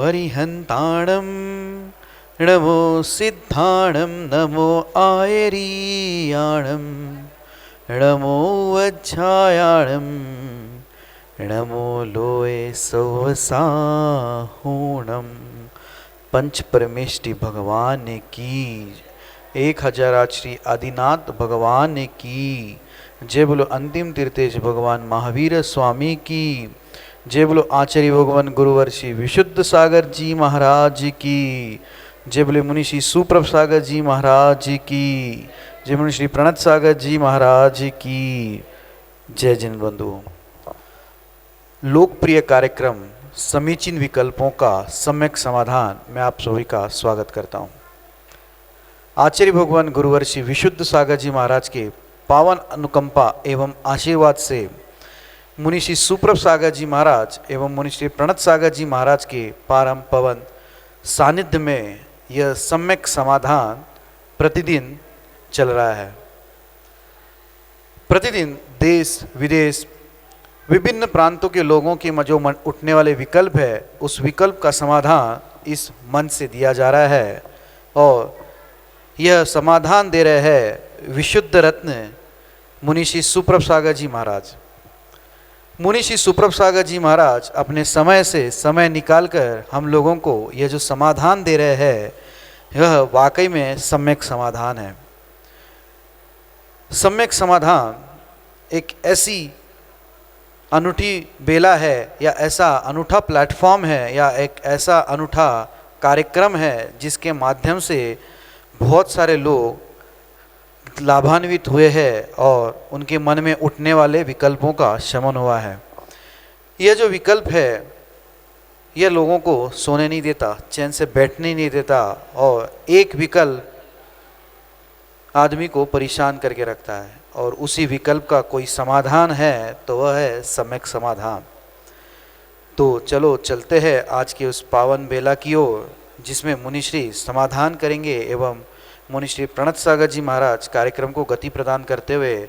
अरिहन्ताणं नमो सिद्धाणं नमो आयरीयाणं नमो वज्रायाणं नमो लोये सवसाहूणम। पंच परमेष्टि भगवान की 1000 श्री आदिनाथ भगवान की जय। बोलो अंतिम तीर्थेश भगवान महावीर स्वामी की जय। बोलो आचार्य भगवान गुरुवर श्री विशुद्ध सागर जी महाराज की जय। बोले मुनि श्री सुप्रभ सागर जी महाराज की जय। मुनि श्री प्रणत सागर जी महाराज की जय। जिन बंधुओं, लोकप्रिय कार्यक्रम समीचीन विकल्पों का सम्यक समाधान में आप सभी का स्वागत करता हूँ। आचार्य भगवान गुरुवर श्री विशुद्ध सागर जी महाराज के पावन अनुकंपा एवं आशीर्वाद से मुनि श्री सुप्रभ सागर जी महाराज एवं मुनि श्री प्रणत सागर जी महाराज के पारम पवन सानिध्य में यह सम्यक समाधान प्रतिदिन चल रहा है। प्रतिदिन देश विदेश विभिन्न प्रांतों के लोगों के जो उठने वाले विकल्प है, उस विकल्प का समाधान इस मंच से दिया जा रहा है और यह समाधान दे रहे हैं विशुद्ध रत्न मुनि श्री सुप्रभ सागर जी महाराज। मुनि श्री सुप्रभ सागर जी महाराज अपने समय से समय निकालकर हम लोगों को यह जो समाधान दे रहे हैं, यह वाकई में सम्यक समाधान है। सम्यक समाधान एक ऐसी अनूठी बेला है या ऐसा अनूठा प्लेटफॉर्म है या एक ऐसा अनूठा कार्यक्रम है जिसके माध्यम से बहुत सारे लोग लाभान्वित हुए हैं और उनके मन में उठने वाले विकल्पों का शमन हुआ है। यह जो विकल्प है, यह लोगों को सोने नहीं देता, चैन से बैठने नहीं देता और एक विकल्प आदमी को परेशान करके रखता है और उसी विकल्प का कोई समाधान है तो वह है सम्यक समाधान। तो चलो चलते हैं आज के उस पावन बेला की ओर जिसमें मुनिश्री समाधान करेंगे एवं मुनिश्री प्रणत सागर जी महाराज कार्यक्रम को गति प्रदान करते हुए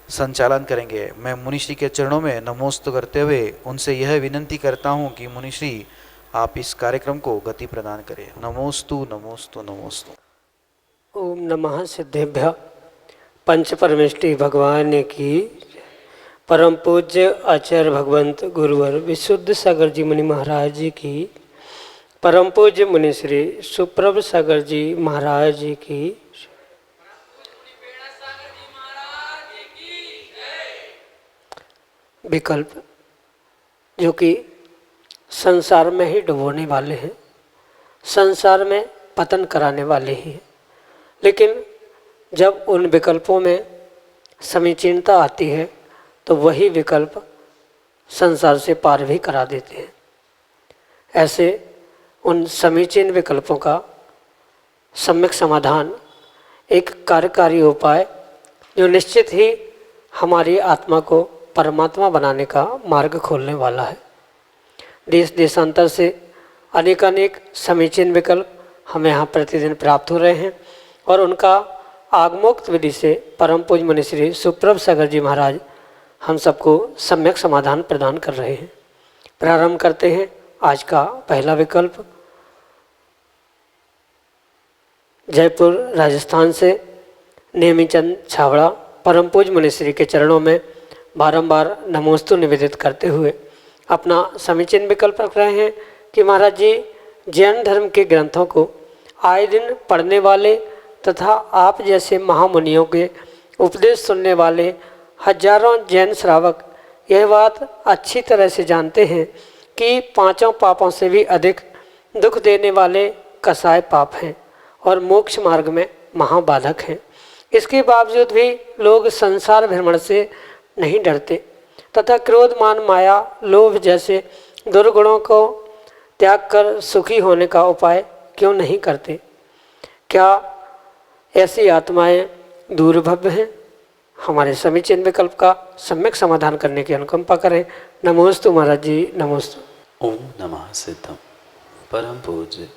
संचालन करेंगे। मैं मुनिश्री के चरणों में नमोस्तु करते हुए उनसे यह विनंती करता हूँ कि मुनिश्री आप इस कार्यक्रम को गति प्रदान करें। नमोस्तु नमोस्तु नमोस्तु। ओम नमः सिद्धेभ्य पंच परमेष्टि भगवान की परम पूज्य आचार्य भगवंत गुरुवर विशुद्ध सागर जी मुनि महाराज जी की परम पूज्य मुनि श्री सुप्रभ सागर जी महाराज जी की विकल्प जो कि संसार में ही डुबोने वाले हैं, संसार में पतन कराने वाले ही हैं, लेकिन जब उन विकल्पों में समीचीनता आती है तो वही विकल्प संसार से पार भी करा देते हैं। ऐसे उन समीचीन विकल्पों का सम्यक समाधान एक कार्यकारी उपाय जो निश्चित ही हमारी आत्मा को परमात्मा बनाने का मार्ग खोलने वाला है। देश देशांतर से अनेकानेक समीचीन विकल्प हमें यहाँ प्रतिदिन प्राप्त हो रहे हैं और उनका आगमोक्त विधि से परम पूज्य मुनि श्री सुप्रभ सागर जी महाराज हम सबको सम्यक समाधान प्रदान कर रहे हैं। प्रारंभ करते हैं आज का पहला विकल्प। जयपुर राजस्थान से नेमीचंद छावड़ा परम पूज्य मुनि श्री के चरणों में बारंबार नमोस्तु निवेदित करते हुए अपना समीचीन विकल्प रख रहे हैं कि महाराज जी जैन धर्म के ग्रंथों को आए दिन पढ़ने वाले तथा आप जैसे महामुनियों के उपदेश सुनने वाले हजारों जैन श्रावक यह बात अच्छी तरह से जानते हैं कि पांचों पापों से भी अधिक दुख देने वाले कसाय पाप हैं और मोक्ष मार्ग में महाबाधक हैं। इसके बावजूद भी लोग संसार भ्रमण से नहीं डरते तथा क्रोध मान माया लोभ जैसे दुर्गुणों को त्याग कर सुखी होने का उपाय क्यों नहीं करते? क्या ऐसी आत्माएं दूरभव्य हैं? हमारे समीचीन विकल्प का सम्यक समाधान करने की अनुकंपा करें। नमोस्तु महाराज जी, नमोस्तु। ओम नमः सिद्धम परम पूज्य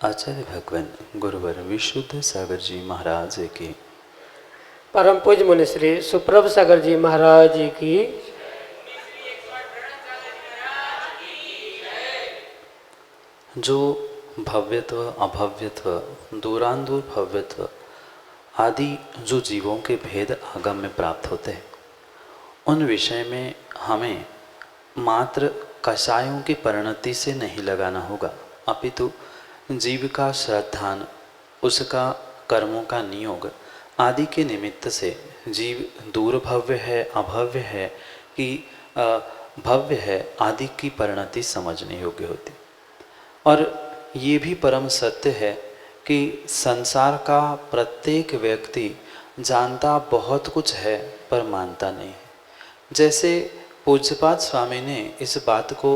आचार्य भगवान गुरुवर विशुद्ध सागर जी महाराज की परम पूज्य मुनि श्री सुप्रभ सागर जी महाराज जी की जो भव्यत्व, अभव्यत्व, दूरांदूर भव्यत्व आदि जो जीवों के भेद आगम में प्राप्त होते हैं, उन विषय में हमें मात्र कषायों की परिणति से नहीं लगाना होगा, अपितु जीव का श्रद्धान, उसका कर्मों का नियोग आदि के निमित्त से जीव दूर भव्य है, अभव्य है कि भव्य है आदि की परिणति समझने योग्य होती। और ये भी परम सत्य है कि संसार का प्रत्येक व्यक्ति जानता बहुत कुछ है पर मानता नहीं है। जैसे पूज्यपाद स्वामी ने इस बात को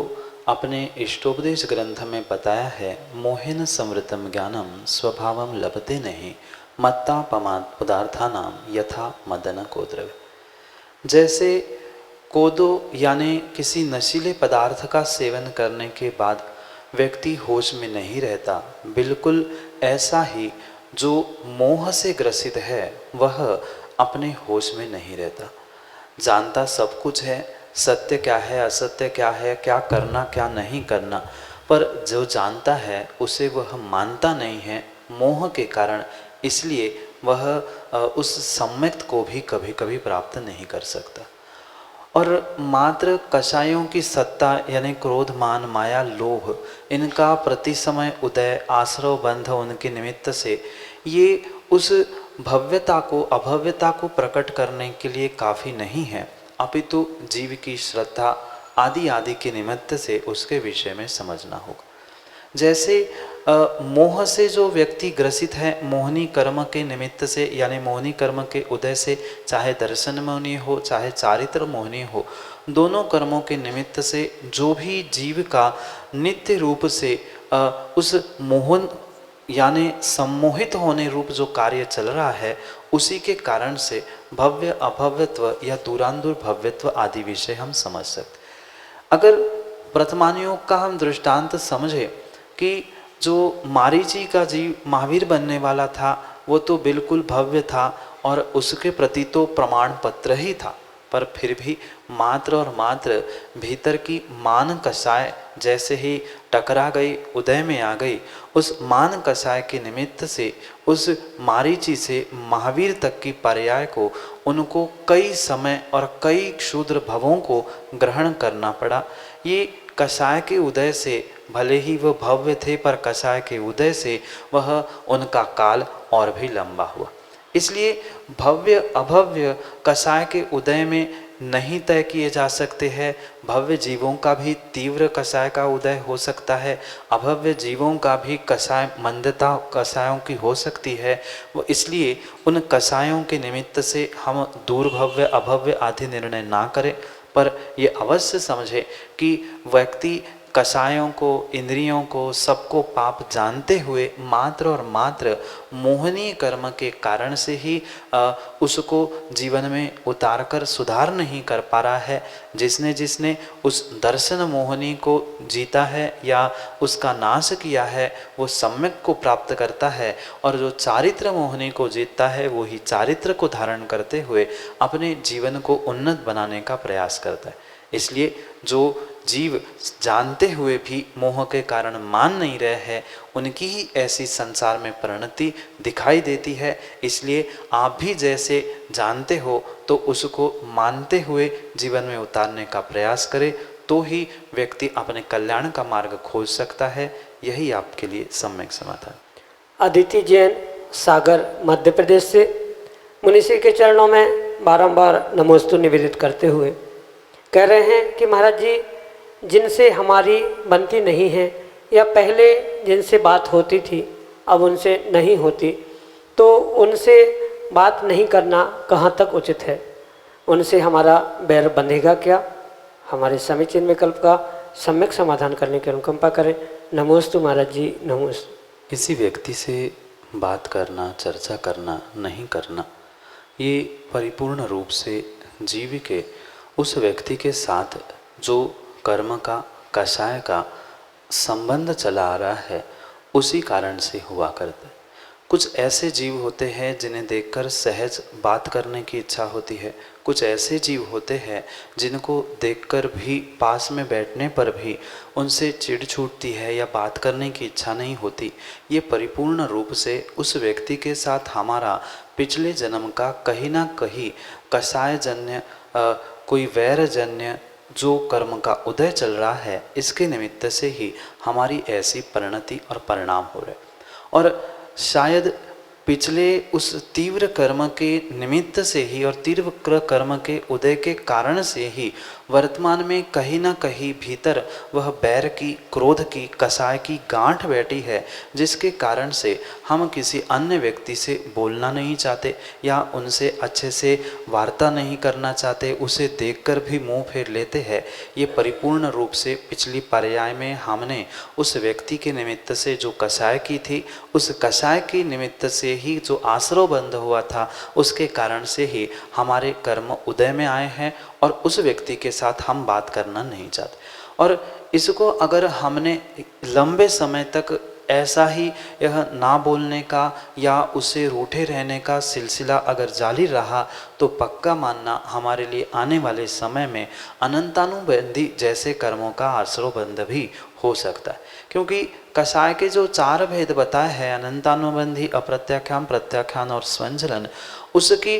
अपने इष्टोपदेश ग्रंथ में बताया है, मोहेन समृतम ज्ञानम स्वभावम लभते नहीं मत्ता पमात पदार्थानाम यथा मदन कोद्रव। जैसे कोदो यानी किसी नशीले पदार्थ का सेवन करने के बाद व्यक्ति होश में नहीं रहता, बिल्कुल ऐसा ही जो मोह से ग्रसित है वह अपने होश में नहीं रहता। जानता सब कुछ है, सत्य क्या है, असत्य क्या है, क्या करना क्या नहीं करना, पर जो जानता है उसे वह मानता नहीं है मोह के कारण, इसलिए वह उस सम्यक को भी कभी कभी प्राप्त नहीं कर सकता। और मात्र कषायों की सत्ता यानी क्रोध, मान, माया, लोभ, इनका प्रति समय उदय, आश्रव, बंध उनके निमित्त से ये उस भव्यता को, अभव्यता को प्रकट करने के लिए काफ़ी नहीं है, अपितु जीव की श्रद्धा आदि आदि के निमित्त से उसके विषय में समझना होगा। जैसे मोह से जो व्यक्ति ग्रसित है, मोहनी कर्म के निमित्त से यानी मोहनी कर्म के उदय से, चाहे दर्शन मोहनी हो चाहे चारित्र मोहनी हो, दोनों कर्मों के निमित्त से जो भी जीव का नित्य रूप से उस मोहन यानी सम्मोहित होने रूप जो कार्य चल रहा है, उसी के कारण से भव्य, अभव्यत्व या दूरांदूर भव्यत्व आदि विषय हम समझ सकते। अगर प्रथमानुयोग का हम दृष्टांत समझे कि जो मारीची का जीव महावीर बनने वाला था वो तो बिल्कुल भव्य था और उसके प्रति तो प्रमाण पत्र ही था, पर फिर भी मात्र और मात्र भीतर की मान कषाय जैसे ही टकरा गई, उदय में आ गई, उस मान कषाय के निमित्त से उस मारीची से महावीर तक की पर्याय को उनको कई समय और कई क्षुद्र भवों को ग्रहण करना पड़ा। ये कषाय के उदय से, भले ही वह भव्य थे पर कषाय के उदय से वह उनका काल और भी लंबा हुआ। इसलिए भव्य अभव्य कषाय के उदय में नहीं तय किए जा सकते हैं। भव्य जीवों का भी तीव्र कषाय का उदय हो सकता है, अभव्य जीवों का भी कषाय मंदता कषायों की हो सकती है। वो इसलिए उन कषायों के निमित्त से हम दूर भव्य अभव्य आदि निर्णय ना करें, पर ये अवश्य समझे कि व्यक्ति कषायों को, इंद्रियों को, सबको पाप जानते हुए मात्र और मात्र मोहनीय कर्म के कारण से ही उसको जीवन में उतार कर सुधार नहीं कर पा रहा है। जिसने जिसने उस दर्शन मोहनी को जीता है या उसका नाश किया है वो सम्यक को प्राप्त करता है, और जो चारित्र मोहनी को जीतता है वो ही चारित्र को धारण करते हुए अपने जीवन को उन्नत बनाने का प्रयास करता है। इसलिए जो जीव जानते हुए भी मोह के कारण मान नहीं रहे हैं, उनकी ही ऐसी संसार में परिणति दिखाई देती है। इसलिए आप भी जैसे जानते हो तो उसको मानते हुए जीवन में उतारने का प्रयास करें, तो ही व्यक्ति अपने कल्याण का मार्ग खोज सकता है। यही आपके लिए सम्यक समाधान। अदिति जैन, सागर, मध्य प्रदेश से मुनिश्री के चरणों में बारंबार नमोस्तु निवेदित करते हुए कह रहे हैं कि महाराज जी, जिनसे हमारी बनती नहीं है या पहले जिनसे बात होती थी अब उनसे नहीं होती, तो उनसे बात नहीं करना कहाँ तक उचित है? उनसे हमारा बैर बंधेगा क्या? हमारे समीचीन विकल्प का सम्यक समाधान करने की अनुकंपा करें। नमोस्तु महाराज जी, नमोस्तु। किसी व्यक्ति से बात करना, चर्चा करना, नहीं करना, ये परिपूर्ण रूप से जीव के उस व्यक्ति के साथ जो कर्म का, कषाय का संबंध चला आ रहा है उसी कारण से हुआ करता है। कुछ ऐसे जीव होते हैं जिन्हें देखकर सहज बात करने की इच्छा होती है, कुछ ऐसे जीव होते हैं जिनको देखकर भी, पास में बैठने पर भी उनसे चिढ़ छूटती है या बात करने की इच्छा नहीं होती। ये परिपूर्ण रूप से उस व्यक्ति के साथ हमारा पिछले जन्म का कहीं ना कहीं कषायजन्य, कोई वैरजन्य जो कर्म का उदय चल रहा है, इसके निमित्त से ही हमारी ऐसी परिणति और परिणाम हो रहे। और शायद पिछले उस तीव्र कर्म के निमित्त से ही और तीव्र कर्म के उदय के कारण से ही वर्तमान में कहीं ना कहीं भीतर वह बैर की, क्रोध की, कसाय की गांठ बैठी है, जिसके कारण से हम किसी अन्य व्यक्ति से बोलना नहीं चाहते या उनसे अच्छे से वार्ता नहीं करना चाहते, उसे देखकर भी मुंह फेर लेते हैं। ये परिपूर्ण रूप से पिछली पर्याय में हमने उस व्यक्ति के निमित्त से जो कसाय की थी, उस कसाय के निमित्त से ही जो आश्रव बंध हुआ था, उसके कारण से ही हमारे कर्म उदय में आए हैं और उस व्यक्ति के साथ हम बात करना नहीं चाहते। और इसको अगर हमने लंबे समय तक ऐसा ही यह ना बोलने का या उसे रूठे रहने का सिलसिला अगर जारी रहा, तो पक्का मानना हमारे लिए आने वाले समय में अनंतानुबंधी जैसे कर्मों का आश्रवबंध भी हो सकता है। क्योंकि कषाय के जो 4 भेद बताए हैं, अनंतानुबंधी, अप्रत्याख्यान, प्रत्याख्यान और स्वंजलन, उसकी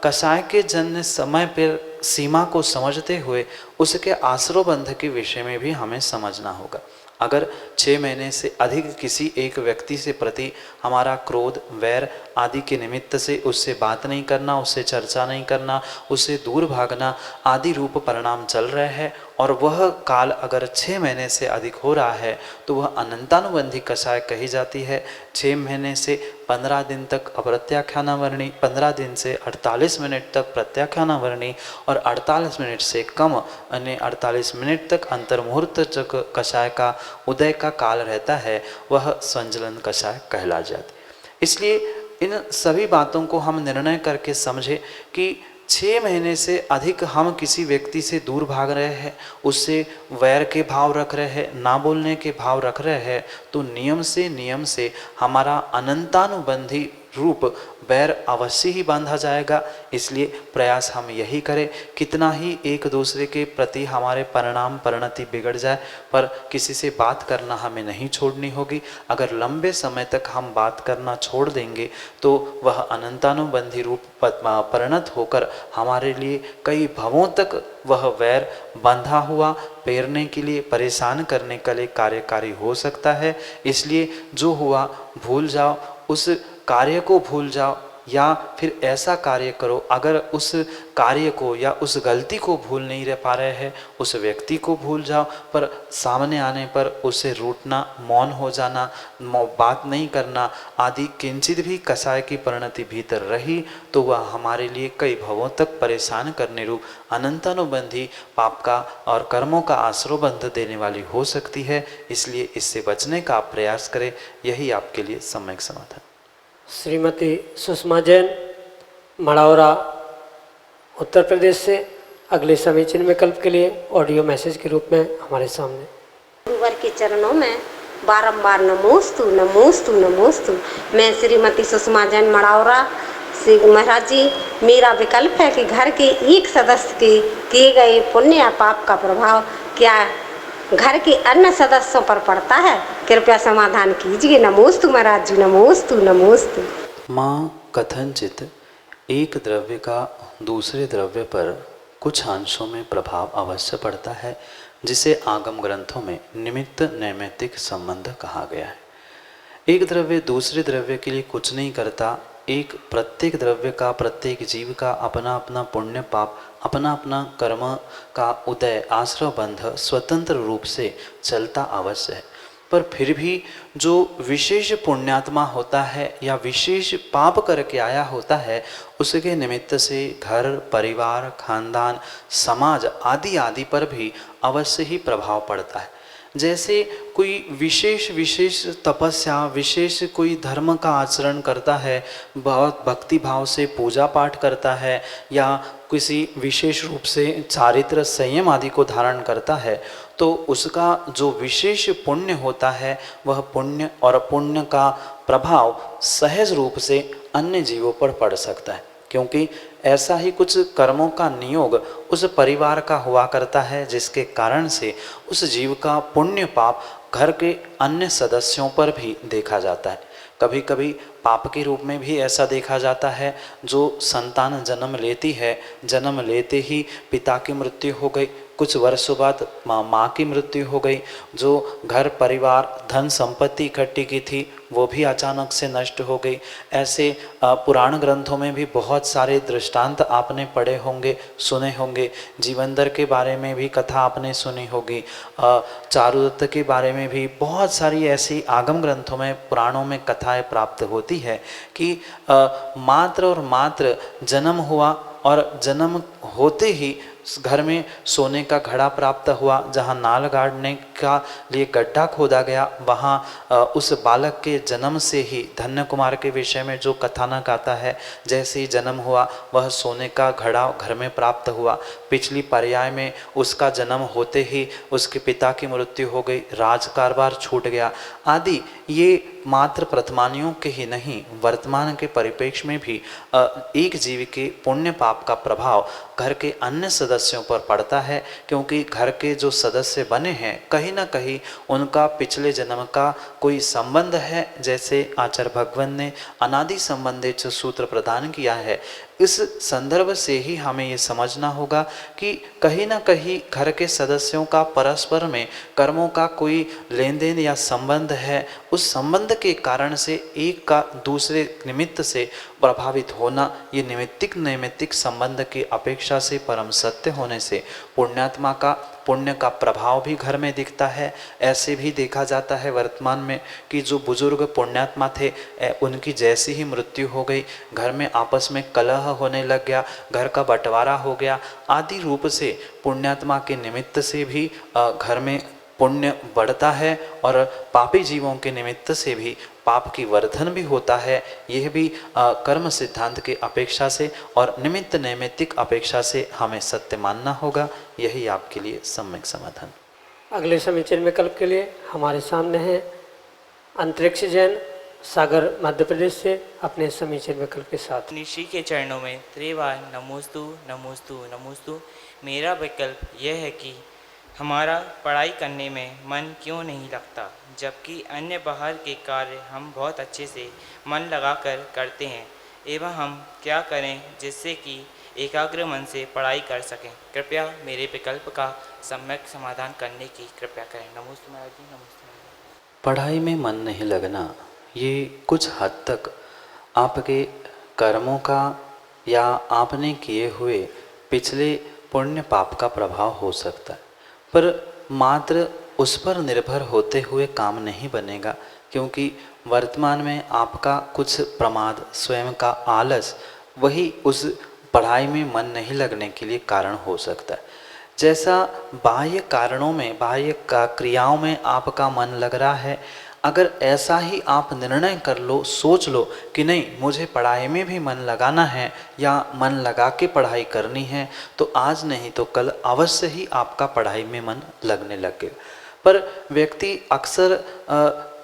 कषाय के जन्य समय पर सीमा को समझते हुए उसके आश्रवबंध के विषय में भी हमें समझना होगा। अगर 6 महीने से अधिक किसी एक व्यक्ति से प्रति हमारा क्रोध, वैर आदि के निमित्त से उससे बात नहीं करना, उससे चर्चा नहीं करना, उससे दूर भागना आदि रूप परिणाम चल रहे हैं और वह काल अगर 6 महीने से अधिक हो रहा है, तो वह अनंतानुबंधी कषाय कही जाती है। 6 महीने से 15 दिन तक अप्रत्याख्यानावर्णी, 15 दिन से 48 मिनट तक प्रत्याख्यानावर्णी और 48 मिनट से कम अन्य 48 मिनट तक अंतर्मुहूर्त तक कषाय का उदय का काल रहता है, वह संजलन कषाय कहला जाती। इसलिए इन सभी बातों को हम निर्णय करके समझे कि 6 महीने से अधिक हम किसी व्यक्ति से दूर भाग रहे हैं, उससे वैर के भाव रख रहे हैं, ना बोलने के भाव रख रहे हैं, तो नियम से हमारा अनंतानुबंधी रूप बैर अवश्य ही बांधा जाएगा। इसलिए प्रयास हम यही करें, कितना ही एक दूसरे के प्रति हमारे परिणाम परिणति बिगड़ जाए, पर किसी से बात करना हमें नहीं छोड़नी होगी। अगर लंबे समय तक हम बात करना छोड़ देंगे तो वह अनंतानुबंधी रूप परिणत होकर हमारे लिए कई भवों तक वह वैर बंधा हुआ पेरने के लिए, परेशान करने के लिए कार्यकारी हो सकता है। इसलिए जो हुआ भूल जाओ, उस कार्य को भूल जाओ या फिर ऐसा कार्य करो, अगर उस कार्य को या उस गलती को भूल नहीं रह पा रहे हैं, उस व्यक्ति को भूल जाओ, पर सामने आने पर उसे रूठना, मौन हो जाना, बात नहीं करना आदि किंचित भी कषाय की परिणति भीतर रही तो वह हमारे लिए कई भवों तक परेशान करने रूप अनंतानुबंधी पाप का और कर्मों का आश्रवबंध देने वाली हो सकती है। इसलिए इससे बचने का आप प्रयास करें, यही आपके लिए सम्यक समाधान। श्रीमती सुषमा जैन, मड़ौरा, उत्तर प्रदेश से अगले समीचीन विकल्प के लिए ऑडियो मैसेज के रूप में हमारे सामने। गुरुवर के चरणों में बारंबार नमोस्तु नमोस्तु नमोस्तु। मैं श्रीमती सुषमा जैन, मड़ौरा से, महाराज जी मेरा विकल्प है कि घर के एक सदस्य के किए गए पुण्य या पाप का प्रभाव क्या घर के अन्य सदस्यों पर पड़ता है, कृपया समाधान कीजिए। नमोस्तु महाराज जी, नमोस्तु नमोस्तु। माँ, कथनचित एक द्रव्य का दूसरे द्रव्य पर कुछ अंशों में प्रभाव अवश्य पड़ता है, जिसे आगम ग्रंथों में निमित्त नैमित्तिक संबंध कहा गया है। एक द्रव्य दूसरे द्रव्य के लिए कुछ नहीं करता। एक प्रत्येक द्रव्य का, प्रत्येक जीव का अपना अपना पुण्य पाप, अपना अपना कर्म का उदय, आश्रव बंध स्वतंत्र रूप से चलता अवश्य है। पर फिर भी जो विशेष पुण्यात्मा होता है या विशेष पाप करके आया होता है, उसके निमित्त से घर, परिवार, खानदान, समाज आदि आदि पर भी अवश्य ही प्रभाव पड़ता है। जैसे कोई विशेष तपस्या, विशेष कोई धर्म का आचरण करता है, बहुत भक्ति भाव से पूजा पाठ करता है या किसी विशेष रूप से चारित्र संयम आदि को धारण करता है, तो उसका जो विशेष पुण्य होता है, वह पुण्य और पुण्य का प्रभाव सहज रूप से अन्य जीवों पर पड़ सकता है। क्योंकि ऐसा ही कुछ कर्मों का नियोग उस परिवार का हुआ करता है, जिसके कारण से उस जीव का पुण्य पाप घर के अन्य सदस्यों पर भी देखा जाता है। कभी कभी पाप के रूप में भी ऐसा देखा जाता है, जो संतान जन्म लेती है, जन्म लेते ही पिता की मृत्यु हो गई, कुछ वर्षों बाद माँ की मृत्यु हो गई, जो घर परिवार धन संपत्ति इकट्ठी की थी वो भी अचानक से नष्ट हो गई। ऐसे पुराण ग्रंथों में भी बहुत सारे दृष्टांत आपने पढ़े होंगे, सुने होंगे। जीवनदर के बारे में भी कथा आपने सुनी होगी, चारुदत्त के बारे में भी बहुत सारी ऐसी आगम ग्रंथों में, पुराणों में कथाएं प्राप्त होती है कि मात्र और मात्र जन्म हुआ और जन्म होते ही घर में सोने का घड़ा प्राप्त हुआ, जहाँ नाल गाड़ने का लिए गड्ढा खोदा गया, वहाँ उस बालक के जन्म से ही धन्य कुमार के विषय में जो कथानक आता है, जैसे ही जन्म हुआ वह सोने का घड़ा घर में प्राप्त हुआ। पिछली पर्याय में उसका जन्म होते ही उसके पिता की मृत्यु हो गई, राज कारभार छूट गया आदि। ये मात्र वर्तमानियों के ही नहीं, वर्तमान के परिप्रेक्ष्य में भी एक जीव के पुण्य पाप का प्रभाव घर के अन्य सदस्यों पर पड़ता है, क्योंकि घर के जो सदस्य बने हैं कहीं ना कहीं उनका पिछले जन्म का कोई संबंध है। जैसे आचार्य भगवान ने अनादि संबंधित सूत्र प्रदान किया है, इस संदर्भ से ही हमें ये समझना होगा कि कहीं ना कहीं घर के सदस्यों का परस्पर में कर्मों का कोई लेन देन या संबंध है। उस संबंध के कारण से एक का दूसरे निमित्त से प्रभावित होना, ये नैमित्तिक संबंध की अपेक्षा से परम सत्य होने से पुण्यात्मा का पुण्य का प्रभाव भी घर में दिखता है। ऐसे भी देखा जाता है वर्तमान में कि जो बुजुर्ग पुण्यात्मा थे, उनकी जैसी ही मृत्यु हो गई, घर में आपस में कलह होने लग गया, घर का बंटवारा हो गया आदि रूप से पुण्यात्मा के निमित्त से भी घर में पुण्य बढ़ता है और पापी जीवों के निमित्त से भी पाप की वर्धन भी होता है। यह भी कर्म सिद्धांत की अपेक्षा से और निमित्त नैमित्तिक अपेक्षा से हमें सत्य मानना होगा। यही आपके लिए सम्यक समाधान। अगले समीचीन विकल्प के लिए हमारे सामने है अंतरिक्ष जैन सागर मध्य प्रदेश से अपने समीचीन विकल्प के साथ। ऋषि के चरणों में त्रिवार नमोस्तु नमोस्तु नमोस्तु। मेरा विकल्प यह है कि हमारा पढ़ाई करने में मन क्यों नहीं लगता, जबकि अन्य बाहर के कार्य हम बहुत अच्छे से मन लगाकर करते हैं, एवं हम क्या करें जिससे कि एकाग्र मन से पढ़ाई कर सकें। कृपया मेरे विकल्प का सम्यक समाधान करने की कृपा करें। नमोस्तु महाराज जी, नमस्ते महाराज। पढ़ाई में मन नहीं लगना ये कुछ हद तक आपके कर्मों का या आपने किए हुए पिछले पुण्य पाप का प्रभाव हो सकता है, पर मात्र उस पर निर्भर होते हुए काम नहीं बनेगा, क्योंकि वर्तमान में आपका कुछ प्रमाद, स्वयं का आलस, वही उस पढ़ाई में मन नहीं लगने के लिए कारण हो सकता है। जैसा बाह्य कारणों में, बाह्य क्रियाओं में आपका मन लग रहा है, अगर ऐसा ही आप निर्णय कर लो, सोच लो कि नहीं मुझे पढ़ाई में भी मन लगाना है या मन लगा के पढ़ाई करनी है, तो आज नहीं तो कल अवश्य ही आपका पढ़ाई में मन लगने लगेगा। पर व्यक्ति अक्सर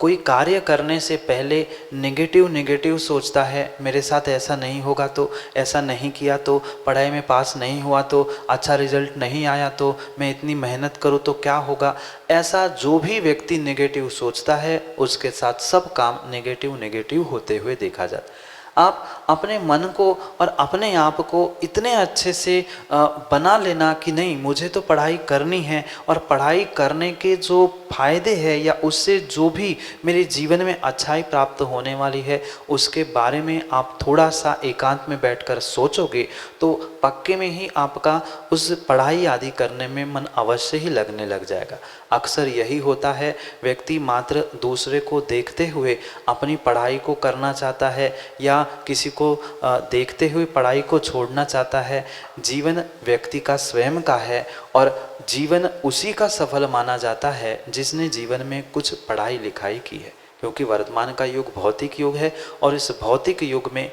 कोई कार्य करने से पहले नेगेटिव सोचता है, मेरे साथ ऐसा नहीं होगा तो, ऐसा नहीं किया तो, पढ़ाई में पास नहीं हुआ तो, अच्छा रिजल्ट नहीं आया तो, मैं इतनी मेहनत करूँ तो क्या होगा। ऐसा जो भी व्यक्ति नेगेटिव सोचता है उसके साथ सब काम नेगेटिव होते हुए देखा जाता है। आप अपने मन को और अपने आप को इतने अच्छे से बना लेना कि नहीं मुझे तो पढ़ाई करनी है, और पढ़ाई करने के जो फायदे हैं या उससे जो भी मेरे जीवन में अच्छाई प्राप्त होने वाली है उसके बारे में आप थोड़ा सा एकांत में बैठकर सोचोगे तो पक्के में ही आपका उस पढ़ाई आदि करने में मन अवश्य ही लगने लग जाएगा। अक्सर यही होता है, व्यक्ति मात्र दूसरे को देखते हुए अपनी पढ़ाई को करना चाहता है या किसी को देखते हुए पढ़ाई को छोड़ना चाहता है। जीवन व्यक्ति का स्वयं का है और जीवन उसी का सफल माना जाता है जिसने जीवन में कुछ पढ़ाई लिखाई की है, क्योंकि वर्तमान का युग भौतिक युग है और इस भौतिक युग में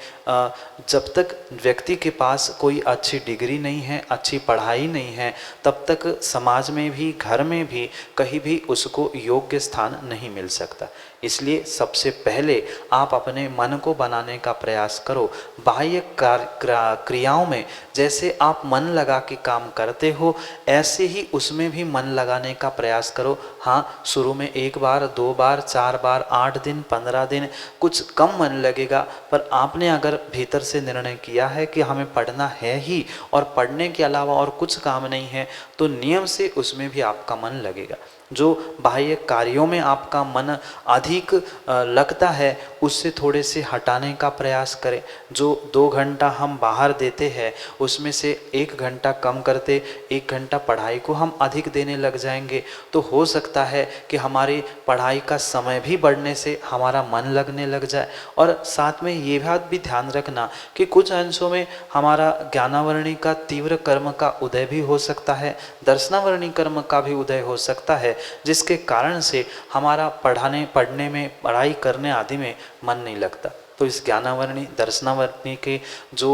जब तक व्यक्ति के पास कोई अच्छी डिग्री नहीं है, अच्छी पढ़ाई नहीं है, तब तक समाज में भी, घर में भी, कहीं भी उसको योग्य स्थान नहीं मिल सकता। इसलिए सबसे पहले आप अपने मन को बनाने का प्रयास करो। बाह्य क्रियाओं में जैसे आप मन लगा के काम करते हो, ऐसे ही उसमें भी मन लगाने का प्रयास करो। हाँ, शुरू में 1 बार, 2 बार, 4 बार, 8 दिन, 15 दिन कुछ कम मन लगेगा, पर आपने अगर भीतर से निर्णय किया है कि हमें पढ़ना है ही और पढ़ने के अलावा और कुछ काम नहीं है, तो नियम से उसमें भी आपका मन लगेगा। जो बाह्य कार्यों में आपका मन अधिक लगता है, उससे थोड़े से हटाने का प्रयास करें। जो 2 घंटा हम बाहर देते हैं, उसमें से 1 घंटा कम करते 1 घंटा पढ़ाई को हम अधिक देने लग जाएंगे, तो हो सकता है कि हमारी पढ़ाई का समय भी बढ़ने से हमारा मन लगने लग जाए। और साथ में ये बात भी ध्यान रखना कि कुछ अंशों में हमारा ज्ञानावरणी का तीव्र कर्म का उदय भी हो सकता है, दर्शनावरणी कर्म का भी उदय हो सकता है, जिसके कारण से हमारा पढ़ने में, पढ़ाई करने आदि में मन नहीं लगता। तो इस ज्ञानावरणी, दर्शनावरणी के जो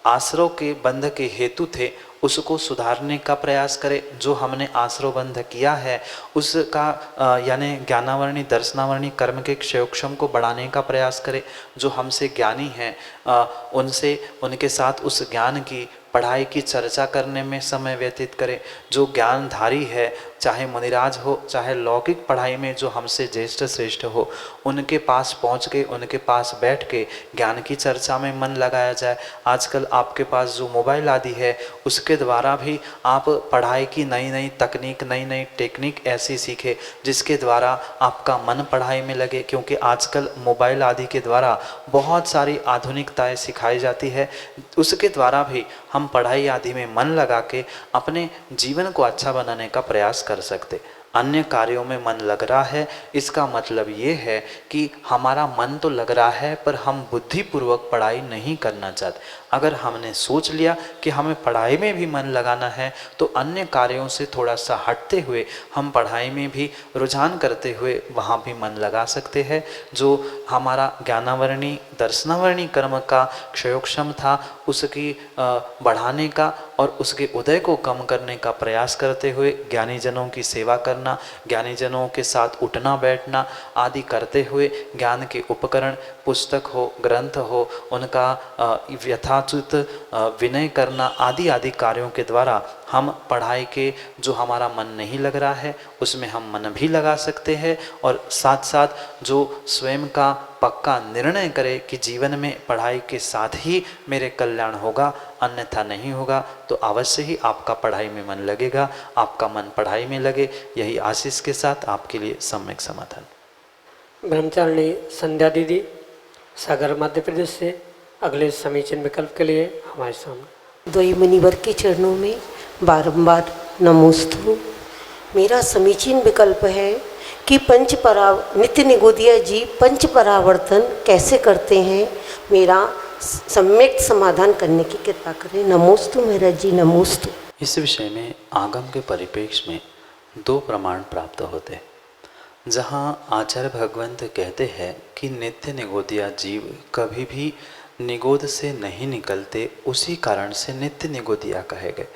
आश्रव के बंध के हेतु थे, उसको सुधारने का प्रयास करें। जो हमने आश्रव बंध किया है उसका यानी ज्ञानावरणी, दर्शनावरणी कर्म के क्षयोक्षम को बढ़ाने का प्रयास करें। जो हमसे ज्ञानी हैं उनसे, उनके साथ उस ज्ञान की पढ़ाई की चर्चा करने में समय व्यतीत करें। जो ज्ञानधारी है, चाहे मुनिराज हो, चाहे लौकिक पढ़ाई में जो हमसे ज्येष्ठ श्रेष्ठ हो, उनके पास पहुंच के, उनके पास बैठ के ज्ञान की चर्चा में मन लगाया जाए। आजकल आपके पास जो मोबाइल आदि है, उसके द्वारा भी आप पढ़ाई की नई नई तकनीक, नई नई टेक्निक ऐसी सीखें जिसके द्वारा आपका मन पढ़ाई में लगे। क्योंकि आजकल मोबाइल आदि के द्वारा बहुत सारी आधुनिकताएँ सिखाई जाती है, उसके द्वारा भी हम पढ़ाई आदि में मन लगा के अपने जीवन को अच्छा बनाने का प्रयास कर सकते। अन्य कार्यों में मन लग रहा है, इसका मतलब ये है कि हमारा मन तो लग रहा है पर हम बुद्धिपूर्वक पढ़ाई नहीं करना चाहते। अगर हमने सोच लिया कि हमें पढ़ाई में भी मन लगाना है, तो अन्य कार्यों से थोड़ा सा हटते हुए हम पढ़ाई में भी रुझान करते हुए वहाँ भी मन लगा सकते हैं। जो हमारा ज्ञानावरणी, दर्शनावरणी कर्म का क्षयोक्षम था, उसकी बढ़ाने का और उसके उदय को कम करने का प्रयास करते हुए ज्ञानी जनों की सेवा करना, ज्ञानी जनों के साथ उठना बैठना आदि करते हुए ज्ञान के उपकरण, पुस्तक हो, ग्रंथ हो, उनका यथाचित विनय करना आदि आदि कार्यों के द्वारा हम पढ़ाई के जो हमारा मन नहीं लग रहा है उसमें हम मन भी लगा सकते हैं। और साथ साथ जो स्वयं का पक्का निर्णय करे कि जीवन में पढ़ाई के साथ ही मेरे कल्याण होगा, अन्यथा नहीं होगा, तो अवश्य ही आपका पढ़ाई में मन लगेगा, आपका मन पढ़ाई में लगे। यही आशीष के साथ आपके लिए सम्यक समाधान। ब्रह्मचारिणी संध्या दीदी सागर मध्य प्रदेश से अगले समीचीन विकल्प के लिए हमारे सामने। द्वय मुनिवर के चरणों में बारंबार नमोस्तु। मेरा समीचीन विकल्प है कि नित्य निगोदिया जी पंच परावर्तन कैसे करते हैं, मेरा सम्यक समाधान करने की कृपा करें। नमोस्तु महाराज जी, नमोस्तु। इस विषय में आगम के परिप्रेक्ष्य में 2 प्रमाण प्राप्त होते हैं। जहाँ आचार्य भगवंत कहते हैं कि नित्य निगोदिया जीव कभी भी निगोद से नहीं निकलते, उसी कारण से नित्य निगोदिया कहे गए।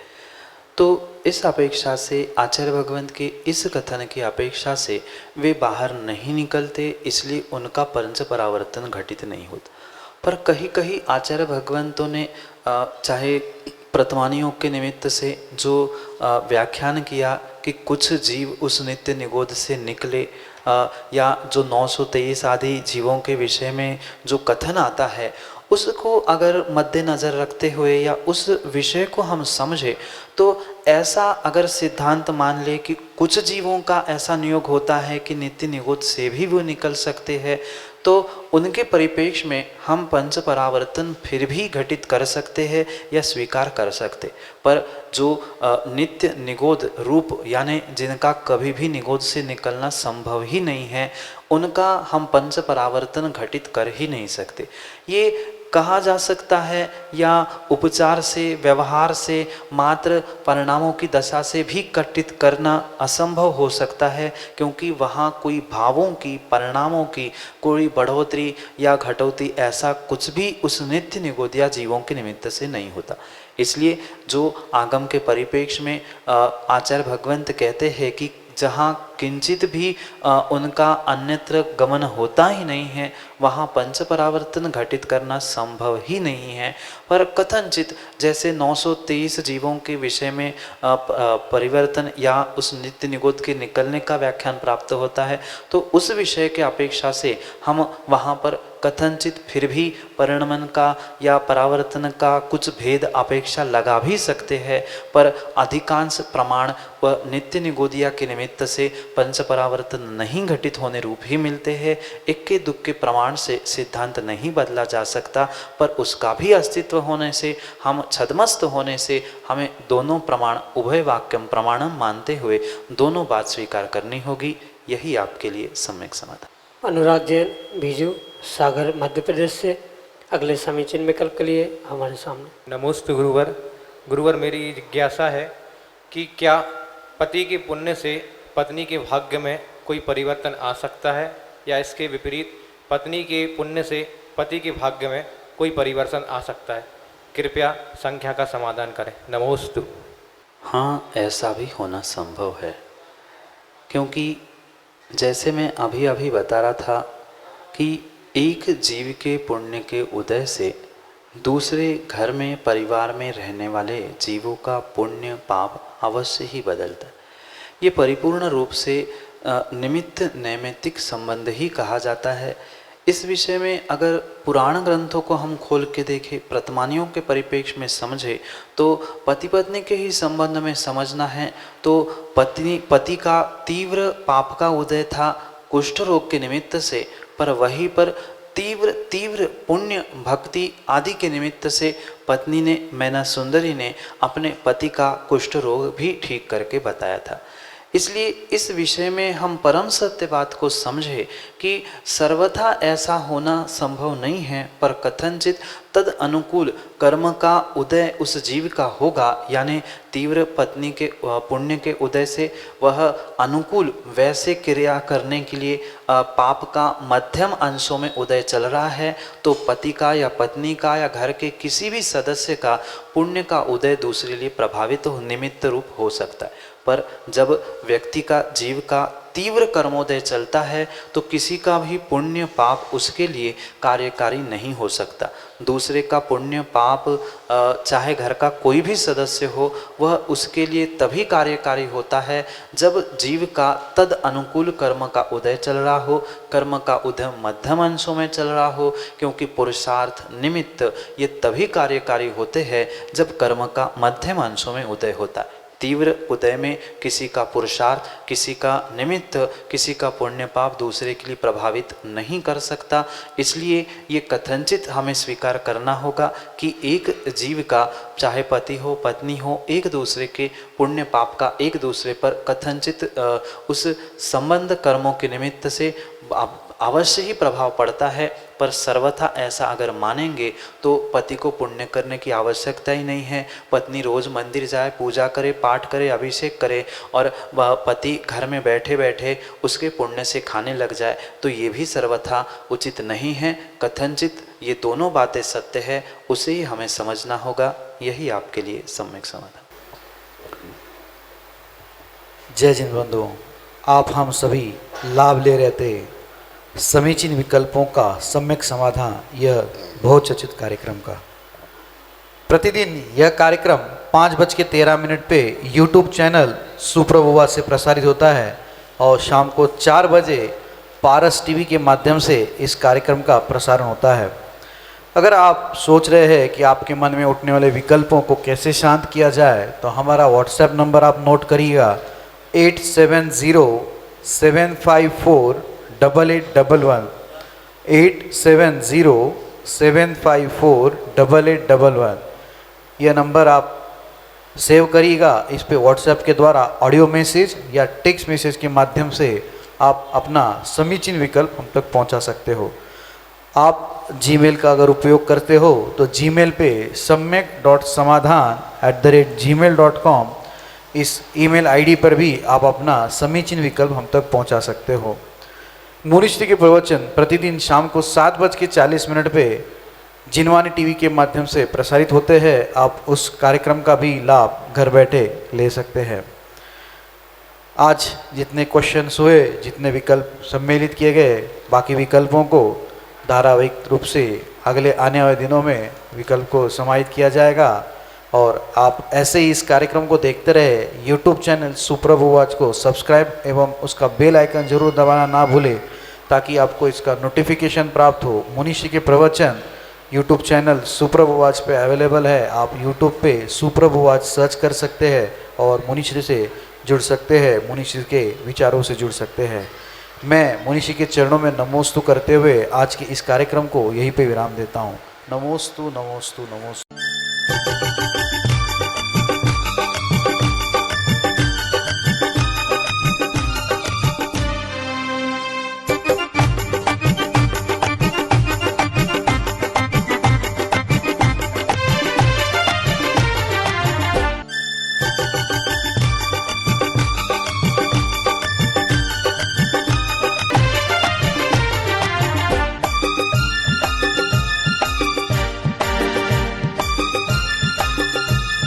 तो इस अपेक्षा से, आचार्य भगवंत के इस कथन की अपेक्षा से वे बाहर नहीं निकलते, इसलिए उनका पंच परावर्तन घटित नहीं होता। पर कहीं कहीं आचार्य भगवंतों ने चाहे प्रतवानियों के निमित्त से जो व्याख्यान किया कि कुछ जीव उस नित्य निगोद से निकले, या जो 923 आदि जीवों के विषय में जो कथन आता है, उसको अगर मद्देनज़र रखते हुए या उस विषय को हम समझें, तो ऐसा अगर सिद्धांत मान ले कि कुछ जीवों का ऐसा नियोग होता है कि नित्य निगोद से भी वो निकल सकते हैं, तो उनके परिप्रेक्ष्य में हम पंच परावर्तन फिर भी घटित कर सकते हैं या स्वीकार कर सकते। पर जो नित्य निगोद रूप यानी जिनका कभी भी निगोद से निकलना संभव ही नहीं है, उनका हम पंच परावर्तन घटित कर ही नहीं सकते। ये कहा जा सकता है या उपचार से, व्यवहार से, मात्र परिणामों की दशा से भी कटित करना असंभव हो सकता है, क्योंकि वहाँ कोई भावों की, परिणामों की कोई बढ़ोतरी या घटोतरी ऐसा कुछ भी उस नित्य निगोदिया जीवों के निमित्त से नहीं होता। इसलिए जो आगम के परिप्रेक्ष्य में आचार्य भगवंत कहते हैं कि जहाँ किंचित भी उनका अन्यत्र गमन होता ही नहीं है, वहाँ पंच परावर्तन घटित करना संभव ही नहीं है। पर कथनचित जैसे 923 जीवों के विषय में परिवर्तन या उस नित्य निगोद के निकलने का व्याख्यान प्राप्त होता है, तो उस विषय के अपेक्षा से हम वहाँ पर कथनचित फिर भी परिणमन का या परावर्तन का कुछ भेद अपेक्षा लगा भी सकते हैं, पर अधिकांश प्रमाण व नित्य निगोदिया के निमित्त से पंच परावर्तन नहीं घटित होने रूप ही मिलते हैं। इक्के दुक्के प्रमाण से सिद्धांत नहीं बदला जा सकता, पर उसका भी अस्तित्व होने से, हम छदमस्त होने से हमें दोनों प्रमाण उभय वाक्यम प्रमाणम मानते हुए दोनों बात स्वीकार करनी होगी। यही आपके लिए सम्यक समाधान। अनुराग जैन, बीजू, सागर, मध्य प्रदेश से अगले समीचीन विकल्प के लिए हमारे सामने। नमोस्तु गुरुवर। गुरुवर, मेरी जिज्ञासा है कि क्या पति के पुण्य से पत्नी के भाग्य में कोई परिवर्तन आ सकता है, या इसके विपरीत पत्नी के पुण्य से पति के भाग्य में कोई परिवर्तन आ सकता है? कृपया संख्या का समाधान करें। नमोस्तु। हाँ, ऐसा भी होना संभव है, क्योंकि जैसे मैं अभी अभी बता रहा था कि एक जीव के पुण्य के उदय से दूसरे घर में, परिवार में रहने वाले जीवों का पुण्य पाप अवश्य ही बदलता है। ये परिपूर्ण रूप से निमित्त नैमित्तिक संबंध ही कहा जाता है। इस विषय में अगर पुराण ग्रंथों को हम खोल के देखें, प्रतमानियों के परिप्रेक्ष्य में समझे, तो पति पत्नी के ही संबंध में समझना है तो पति का तीव्र पाप का उदय था कुष्ठ रोग के निमित्त से, पर वहीं पर तीव्र पुण्य भक्ति आदि के निमित्त से पत्नी ने, मैना सुंदरी ने, अपने पति का कुष्ठ रोग भी ठीक करके बताया था। इसलिए इस विषय में हम परम सत्य बात को समझे कि सर्वथा ऐसा होना संभव नहीं है, पर कथनचित तद अनुकूल कर्म का उदय उस जीव का होगा, यानी तीव्र पत्नी के पुण्य के उदय से वह अनुकूल वैसे क्रिया करने के लिए पाप का मध्यम अंशों में उदय चल रहा है, तो पति का या पत्नी का या घर के किसी भी सदस्य का पुण्य का उदय दूसरे लिए प्रभावित निमित्त रूप हो सकता है। पर जब व्यक्ति का, जीव का तीव्र कर्मोदय चलता है तो किसी का भी पुण्य पाप उसके लिए कार्यकारी नहीं हो सकता। दूसरे का पुण्य पाप चाहे घर का कोई भी सदस्य हो, वह उसके लिए तभी कार्यकारी होता है जब जीव का तद अनुकूल कर्म का उदय चल रहा हो, कर्म का उदय मध्यम अंशों में चल रहा हो, क्योंकि पुरुषार्थ निमित्त ये तभी कार्यकारी होते हैं जब कर्म का मध्यम अंशों में उदय होता है। तीव्र उदय में किसी का पुरुषार्थ, किसी का निमित्त, किसी का पुण्य पाप दूसरे के लिए प्रभावित नहीं कर सकता। इसलिए ये कथनचित हमें स्वीकार करना होगा कि एक जीव का, चाहे पति हो पत्नी हो, एक दूसरे के पुण्य पाप का एक दूसरे पर कथनचित उस संबंध कर्मों के निमित्त से अवश्य ही प्रभाव पड़ता है। पर सर्वथा ऐसा अगर मानेंगे तो पति को पुण्य करने की आवश्यकता ही नहीं है। पत्नी रोज मंदिर जाए, पूजा करे, पाठ करे, अभिषेक करे, और वह पति घर में बैठे बैठे उसके पुण्य से खाने लग जाए, तो ये भी सर्वथा उचित नहीं है। कथनचित ये दोनों बातें सत्य है, उसे ही हमें समझना होगा। यही आपके लिए सम्यक समाधान। जय जिन बंधुओं, आप हम सभी लाभ ले रहे थे समीचीन विकल्पों का सम्यक समाधान, यह बहुचर्चित कार्यक्रम का। प्रतिदिन यह कार्यक्रम 5:13 पे YouTube चैनल सुप्रभुवा से प्रसारित होता है और शाम को 4 बजे पारस टीवी के माध्यम से इस कार्यक्रम का प्रसारण होता है। अगर आप सोच रहे हैं कि आपके मन में उठने वाले विकल्पों को कैसे शांत किया जाए, तो हमारा व्हाट्सएप नंबर आप नोट करिएगा 8707548811 8707548811। यह नंबर आप सेव करिएगा। इस पे व्हाट्सएप के द्वारा ऑडियो मैसेज या टेक्स्ट मैसेज के माध्यम से आप अपना समीचीन विकल्प हम तक पहुंचा सकते हो। आप जीमेल का अगर उपयोग करते हो तो जीमेल पे samyak.samadhan@gmail.com इस ईमेल आईडी पर भी आप अपना समीचीन विकल्प हम तक पहुंचा सकते हो। मुनिश्री के प्रवचन प्रतिदिन शाम को 7:40 पे जिनवानी टीवी के माध्यम से प्रसारित होते हैं। आप उस कार्यक्रम का भी लाभ घर बैठे ले सकते हैं। आज जितने क्वेश्चंस हुए, जितने विकल्प सम्मिलित किए गए, बाकी विकल्पों को धारावाहिक रूप से अगले आने वाले दिनों में विकल्प को समाहित किया जाएगा और आप ऐसे ही इस कार्यक्रम को देखते रहे। यूट्यूब चैनल सुप्रभु वाच को सब्सक्राइब एवं उसका बेल आइकन जरूर दबाना ना भूलें ताकि आपको इसका नोटिफिकेशन प्राप्त हो। मुनिश्री के प्रवचन यूट्यूब चैनल सुप्रभु वाच पे अवेलेबल है। आप यूट्यूब पे सुप्रभु वाच सर्च कर सकते हैं और मुनिश्री से जुड़ सकते हैं, मुनिश्री के विचारों से जुड़ सकते हैं। मैं मुनिश्री के चरणों में नमोस्तु करते हुए आज के इस कार्यक्रम को यहीं पे विराम देता हूँ। नमोस्तु नमोस्तु नमोस्तु।